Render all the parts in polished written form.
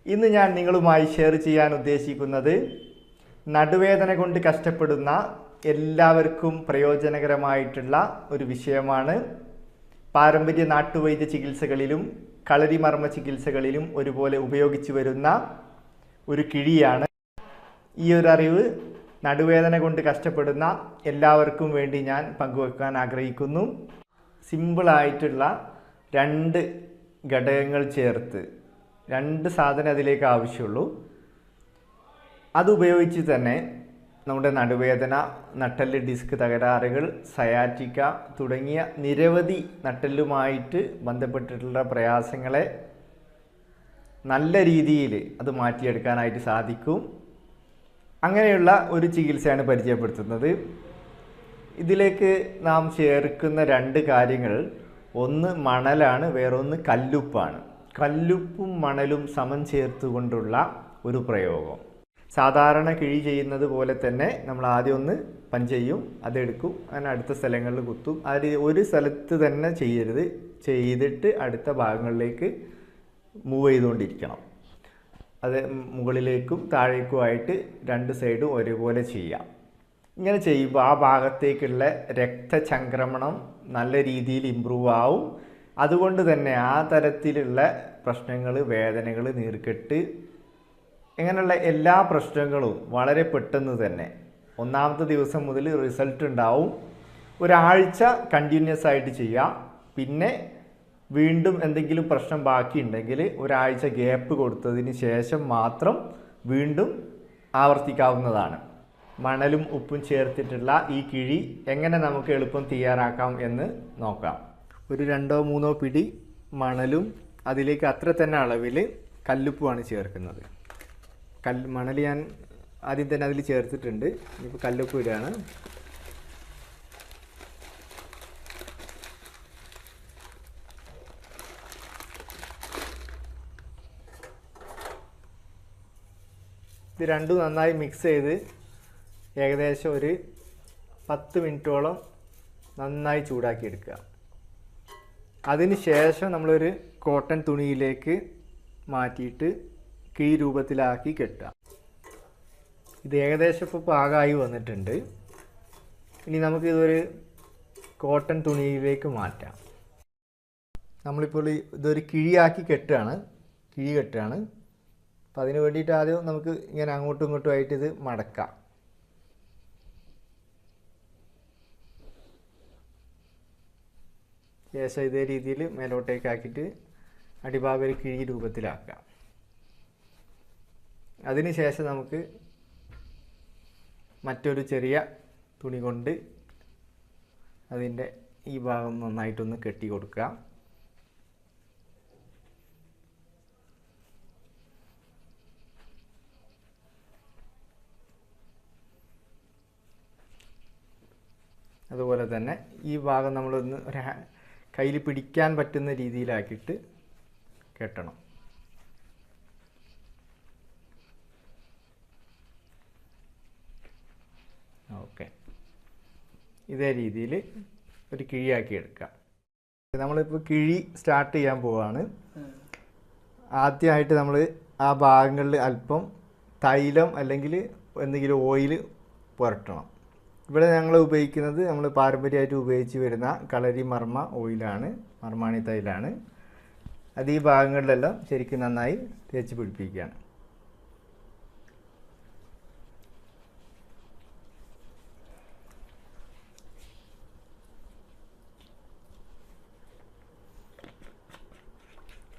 ഇന്ന് ഞാൻ നിങ്ങളുമായി ഷെയർ ചെയ്യാൻ ഉദ്ദേശിക്കുന്നത് നടുവേദന കൊണ്ട് കഷ്ടപ്പെടുന്ന എല്ലാവർക്കും പ്രയോജനകരമായിട്ടുള്ള ഒരു വിഷയമാണ്. പാരമ്പര്യ നാട്ടുവൈദ്യ ചികിത്സകളിലും കളരിമർമ്മ ചികിത്സകളിലും ഒരുപോലെ ഉപയോഗിച്ചു വരുന്ന ഒരു കിഴിയാണ്. ഈ ഒരു അറിവ് നടുവേദന കൊണ്ട് കഷ്ടപ്പെടുന്ന എല്ലാവർക്കും വേണ്ടി ഞാൻ പങ്കുവെക്കാൻ ആഗ്രഹിക്കുന്നു. സിമ്പിളായിട്ടുള്ള 2 ഘടകങ്ങൾ ചേർത്ത് 2 സാധനം അതിലേക്ക് ആവശ്യമുള്ളൂ. അതുപയോഗിച്ച് തന്നെ നമ്മുടെ നടുവേദന, നട്ടെല്ല് ഡിസ്ക് തകരാറുകൾ, സയാറ്റിക്ക തുടങ്ങിയ നിരവധി നട്ടെല്ലുമായിട്ട് ബന്ധപ്പെട്ടിട്ടുള്ള പ്രയാസങ്ങളെ നല്ല രീതിയിൽ അത് മാറ്റിയെടുക്കാനായിട്ട് സാധിക്കും. അങ്ങനെയുള്ള ഒരു ചികിത്സയാണ് പരിചയപ്പെടുത്തുന്നത്. ഇതിലേക്ക് നാം ചേർക്കുന്ന 2 കാര്യങ്ങൾ, ഒന്ന് മണലാണ്, വേറൊന്ന് കല്ലുപ്പാണ്. കല്ലുപ്പും മണലും സമം ചേർത്തുകൊണ്ടുള്ള ഒരു പ്രയോഗം. സാധാരണ കിഴി ചെയ്യുന്നത് പോലെ തന്നെ നമ്മൾ ആദ്യം ഒന്ന് പഞ്ച് ചെയ്യും, അതെടുക്കും, അങ്ങനെ അടുത്ത സ്ഥലങ്ങളിൽ കുത്തും. അത് ഒരു സ്ഥലത്ത് തന്നെ ചെയ്യരുത്, ചെയ്തിട്ട് അടുത്ത ഭാഗങ്ങളിലേക്ക് മൂവ് ചെയ്തുകൊണ്ടിരിക്കണം. അത് മുകളിലേക്കും താഴേക്കുമായിട്ട് 2 സൈഡും ഒരുപോലെ ചെയ്യാം. ഇങ്ങനെ ചെയ്യുമ്പോൾ ആ ഭാഗത്തേക്കുള്ള രക്തചംക്രമണം നല്ല രീതിയിൽ ഇമ്പ്രൂവ് ആവും. അതുകൊണ്ട് തന്നെ ആ തരത്തിലുള്ള പ്രശ്നങ്ങൾ, വേദനകൾ, നീർക്കെട്ട്, ഇങ്ങനെയുള്ള എല്ലാ പ്രശ്നങ്ങളും വളരെ പെട്ടെന്ന് തന്നെ 1ാമത്തെ ദിവസം മുതൽ റിസൾട്ട് ഉണ്ടാവും. ഒരാഴ്ച കണ്ടിന്യൂസ് ആയിട്ട് ചെയ്യാം. പിന്നെ വീണ്ടും എന്തെങ്കിലും പ്രശ്നം ബാക്കിയുണ്ടെങ്കിൽ ഒരാഴ്ച ഗ്യാപ്പ് കൊടുത്തതിന് ശേഷം മാത്രം വീണ്ടും ആവർത്തിക്കാവുന്നതാണ്. മണലും ഉപ്പും ചേർത്തിട്ടുള്ള ഈ കിഴി എങ്ങനെ നമുക്ക് എളുപ്പം തയ്യാറാക്കാം എന്ന് നോക്കാം. ഒരു 2-3 പിടി മണലും അതിലേക്ക് അത്ര തന്നെ അളവിൽ കല്ലുപ്പുമാണ് ചേർക്കുന്നത്. മണൽ ഞാൻ ആദ്യം തന്നെ അതിൽ ചേർത്തിട്ടുണ്ട്. ഇപ്പോൾ കല്ലുപ്പ് ഇടുകയാണ്. ഇത് രണ്ടും നന്നായി മിക്സ് ചെയ്ത് ഏകദേശം ഒരു 10 മിനിറ്റോളം നന്നായി ചൂടാക്കി എടുക്കുക. അതിന് ശേഷം നമ്മളൊരു കോട്ടൺ തുണിയിലേക്ക് മാറ്റിയിട്ട് കിഴി രൂപത്തിലാക്കി കെട്ടുക. ഇത് ഏകദേശം ഇപ്പോൾ പാകമായി വന്നിട്ടുണ്ട്. ഇനി നമുക്കിതൊരു കോട്ടൺ തുണിയിലേക്ക് മാറ്റാം. നമ്മളിപ്പോൾ ഇതൊരു കിഴി കെട്ടുകയാണ്. അപ്പം അതിന് വേണ്ടിയിട്ട് ആദ്യം നമുക്ക് ഇങ്ങനെ അങ്ങോട്ടും ഇങ്ങോട്ടും ആയിട്ട് ഇത് മടക്കാം. ശേഷം ഇതേ രീതിയിൽ മേലോട്ടേക്കാക്കിയിട്ട് അടിഭാഗം ഒരു കിഴി രൂപത്തിലാക്കാം. അതിന് ശേഷം നമുക്ക് മറ്റൊരു ചെറിയ തുണി കൊണ്ട് അതിൻ്റെ ഈ ഭാഗം നന്നായിട്ടൊന്ന് കെട്ടി കൊടുക്കുക. അതുപോലെ തന്നെ ഈ ഭാഗം നമ്മളൊന്ന് കയ്യിൽ പിടിക്കാൻ പറ്റുന്ന രീതിയിലാക്കിയിട്ട് കെട്ടണം. ഓക്കെ, ഇതേ രീതിയിൽ ഒരു കിഴിയാക്കി എടുക്കാം. നമ്മളിപ്പോൾ കിഴി സ്റ്റാർട്ട് ചെയ്യാൻ പോവുകയാണ്. ആദ്യമായിട്ട് നമ്മൾ ആ ഭാഗങ്ങളിൽ അല്പം തൈലം അല്ലെങ്കിൽ എന്തെങ്കിലും ഓയിൽ പുരട്ടണം. ഇവിടെ ഞങ്ങൾ ഉപയോഗിക്കുന്നത് നമ്മൾ പാരമ്പര്യമായിട്ട് ഉപയോഗിച്ച് വരുന്ന കളരിമർമ്മ ഓയിലാണ്, മർമാണി തൈലാണ്. അത് ഈ ഭാഗങ്ങളിലെല്ലാം ശരിക്കും നന്നായി തേച്ച് പിടിപ്പിക്കുകയാണ്.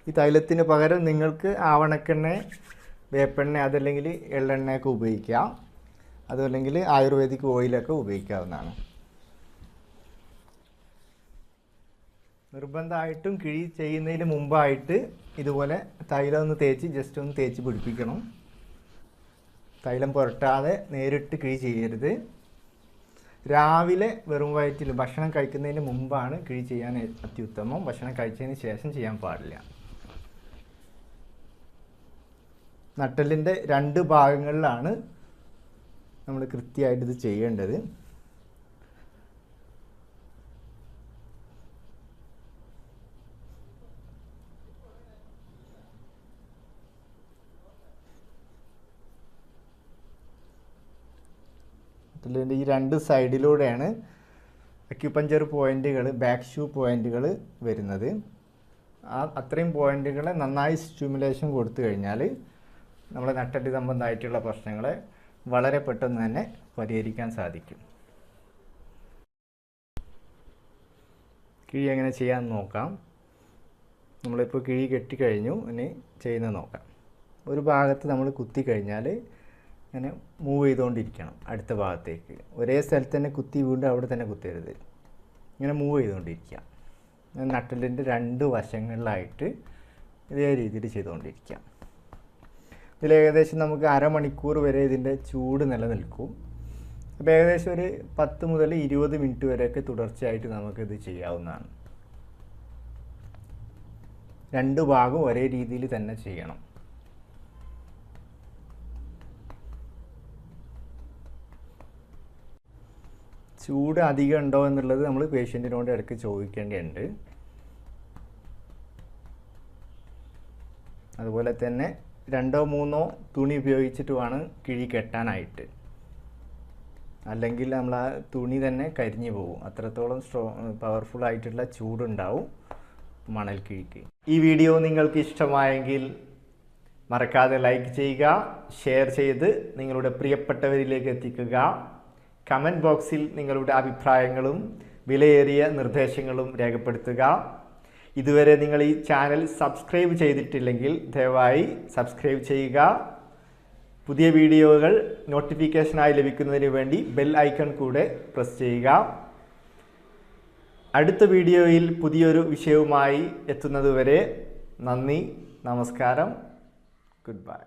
ഈ തൈലത്തിന് പകരം നിങ്ങൾക്ക് ആവണക്കെണ്ണ, വേപ്പെണ്ണ, അതല്ലെങ്കിൽ എള്ളെണ്ണയൊക്കെ ഉപയോഗിക്കാം. അതുമല്ലെങ്കിൽ ആയുർവേദിക് ഓയിലൊക്കെ ഉപയോഗിക്കാവുന്നതാണ്. നിർബന്ധമായിട്ടും കിഴി ചെയ്യുന്നതിന് മുമ്പായിട്ട് ഇതുപോലെ തൈലം ഒന്ന് തേച്ച് ജസ്റ്റ് ഒന്ന് തേച്ച് പിടിപ്പിക്കണം. തൈലം പുരട്ടാതെ നേരിട്ട് കിഴി ചെയ്യരുത്. രാവിലെ വെറും വയറ്റിൽ ഭക്ഷണം കഴിക്കുന്നതിന് മുമ്പാണ് കിഴി ചെയ്യാൻ അത്യുത്തമം. ഭക്ഷണം കഴിച്ചതിന് ശേഷം ചെയ്യാൻ പാടില്ല. നട്ടെല്ലിൻ്റെ 2 ഭാഗങ്ങളിലാണ് നമ്മൾ കൃത്യമായിട്ട് ഇത് ചെയ്യേണ്ടത്. നട്ടലിൻ്റെ ഈ രണ്ട് സൈഡിലൂടെയാണ് അക്യുപഞ്ചർ പോയിൻറ്റുകൾ, ബാക്ക് ഷൂ പോയിൻറ്റുകൾ വരുന്നത്. അത്രയും പോയിൻറ്റുകളെ നന്നായി സ്റ്റിമുലേഷൻ കൊടുത്തു കഴിഞ്ഞാൽ നമ്മുടെ നട്ടല് സംബന്ധമായിട്ടുള്ള പ്രശ്നങ്ങളെ വളരെ പെട്ടെന്ന് തന്നെ പരിഹരിക്കാൻ സാധിക്കും. കിഴി എങ്ങനെ ചെയ്യാമെന്ന് നോക്കാം. നമ്മളിപ്പോൾ കിഴി കെട്ടിക്കഴിഞ്ഞു. ഇനി ചെയ്യുന്നത് നോക്കാം. ഒരു ഭാഗത്ത് നമ്മൾ കുത്തി കഴിഞ്ഞാൽ ഇങ്ങനെ മൂവ് ചെയ്തുകൊണ്ടിരിക്കണം അടുത്ത ഭാഗത്തേക്ക്. ഒരേ സ്ഥലത്ത് തന്നെ കുത്തി വീണ്ടും അവിടെ തന്നെ കുത്തരുത്. ഇങ്ങനെ മൂവ് ചെയ്തുകൊണ്ടിരിക്കുക. നട്ടലിൻ്റെ രണ്ട് വശങ്ങളിലായിട്ട് ഇതേ രീതിയിൽ ചെയ്തുകൊണ്ടിരിക്കാം. ഇതിൽ ഏകദേശം നമുക്ക് അരമണിക്കൂർ വരെ ഇതിൻ്റെ ചൂട് നിലനിൽക്കും. അപ്പോൾ ഏകദേശം ഒരു 10 മുതൽ 20 മിനിറ്റ് വരെയൊക്കെ തുടർച്ചയായിട്ട് നമുക്കിത് ചെയ്യാവുന്നതാണ്. രണ്ട് ഭാഗം ഒരേ രീതിയിൽ തന്നെ ചെയ്യണം. ചൂട് അധികം ഉണ്ടോ എന്നുള്ളത് നമ്മൾ പേഷ്യൻറ്റിനോട് ഇടയ്ക്ക് ചോദിക്കേണ്ടതുണ്ട്. അതുപോലെ തന്നെ 2-3 തുണി ഉപയോഗിച്ചിട്ട് വേണം കിഴി കെട്ടാനായിട്ട്. അല്ലെങ്കിൽ നമ്മൾ ആ തുണി തന്നെ കരിഞ്ഞു പോകും. അത്രത്തോളം പവർഫുൾ ആയിട്ടുള്ള ചൂടുണ്ടാവും മണൽ കിഴിക്ക്. ഈ വീഡിയോ നിങ്ങൾക്ക് ഇഷ്ടമായെങ്കിൽ മറക്കാതെ ലൈക്ക് ചെയ്യുക, ഷെയർ ചെയ്ത് നിങ്ങളുടെ പ്രിയപ്പെട്ടവരിലേക്ക് എത്തിക്കുക. കമൻറ്റ് ബോക്സിൽ നിങ്ങളുടെ അഭിപ്രായങ്ങളും വിലയേറിയ നിർദ്ദേശങ്ങളും രേഖപ്പെടുത്തുക. ഇതുവരെ നിങ്ങൾ ഈ ചാനൽ സബ്സ്ക്രൈബ് ചെയ്തിട്ടില്ലെങ്കിൽ ദയവായി സബ്സ്ക്രൈബ് ചെയ്യുക. പുതിയ വീഡിയോകൾ നോട്ടിഫിക്കേഷനായി ലഭിക്കുന്നതിന് വേണ്ടി ബെൽ ഐക്കൺ കൂടെ പ്രസ് ചെയ്യുക. അടുത്ത വീഡിയോയിൽ പുതിയൊരു വിഷയവുമായി എത്തുന്നതുവരെ നന്ദി, നമസ്കാരം, ഗുഡ് ബൈ.